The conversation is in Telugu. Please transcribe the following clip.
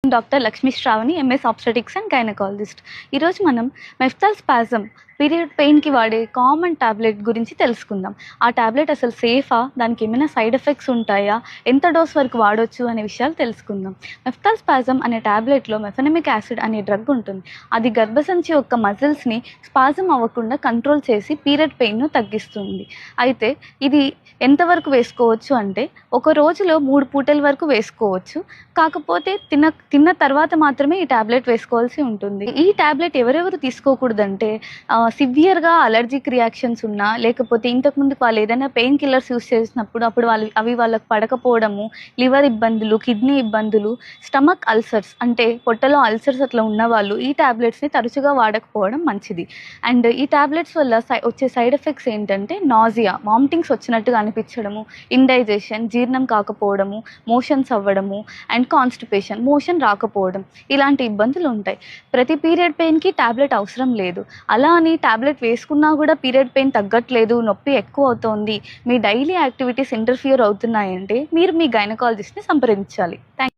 Doctor Lakshmi Sravani, MS obstetrics and gynaecologist. ఈరోజు మనం మెఫ్తాల్ స్పాజమ్ పీరియడ్ పెయిన్కి వాడే కామన్ టాబ్లెట్ గురించి తెలుసుకుందాం. ఆ టాబ్లెట్ అసలు సేఫా, దానికి ఏమైనా సైడ్ ఎఫెక్ట్స్ ఉంటాయా, ఎంత డోస్ వరకు వాడవచ్చు అనే విషయాలు తెలుసుకుందాం. మెఫ్తాల్ స్పాజమ్ అనే టాబ్లెట్లో మెఫెనమిక్ యాసిడ్ అనే డ్రగ్ ఉంటుంది. అది గర్భసంచి యొక్క మజిల్స్ని స్పాజమ్ అవ్వకుండా కంట్రోల్ చేసి పీరియడ్ పెయిన్ను తగ్గిస్తుంది. అయితే ఇది ఎంతవరకు వేసుకోవచ్చు అంటే, ఒక రోజులో 3 పూటల వరకు వేసుకోవచ్చు. కాకపోతే తిన్న తర్వాత మాత్రమే ఈ టాబ్లెట్ వేసుకోవాల్సి ఉంటుంది. ఈ టాబ్లెట్ ఎవరెవరు తీసుకోకూడదంటే, సివియర్గా అలర్జిక్ రియాక్షన్స్ ఉన్నా, లేకపోతే ఇంతకుముందు వాళ్ళు ఏదైనా పెయిన్ కిల్లర్స్ యూస్ చేసినప్పుడు అవి వాళ్ళకి పడకపోవడము, లివర్ ఇబ్బందులు, కిడ్నీ ఇబ్బందులు, స్టమక్ అల్సర్స్ అంటే పొట్టలో అల్సర్స్ అట్లా ఉన్నవాళ్ళు ఈ టాబ్లెట్స్ని తరచుగా వాడకపోవడం మంచిది. అండ్ ఈ టాబ్లెట్స్ వల్ల వచ్చే సైడ్ ఎఫెక్ట్స్ ఏంటంటే నాజియా, వామిటింగ్స్ వచ్చినట్టుగా అనిపించడము, ఇండైజెషన్, జీర్ణం కాకపోవడము, మోషన్స్ అవ్వడము అండ్ కాన్స్టిపేషన్, మోషన్ రాకపోవడం, ఇలాంటి ఇబ్బందులు ఉంటాయి. ప్రతి పీరియడ్ పెయిన్కి టాబ్లెట్ అవసరం లేదు. అలా అని టాబ్లెట్ వేసుకున్నా కూడా పీరియడ్ పెయిన్ తగ్గట్లేదు, నొప్పి ఎక్కువ అవుతోంది, మీ డైలీ యాక్టివిటీస్ ఇంటర్ఫియర్ అవుతున్నాయంటే మీరు మీ గైనకాలజిస్ట్ని సంప్రదించాలి. థ్యాంక్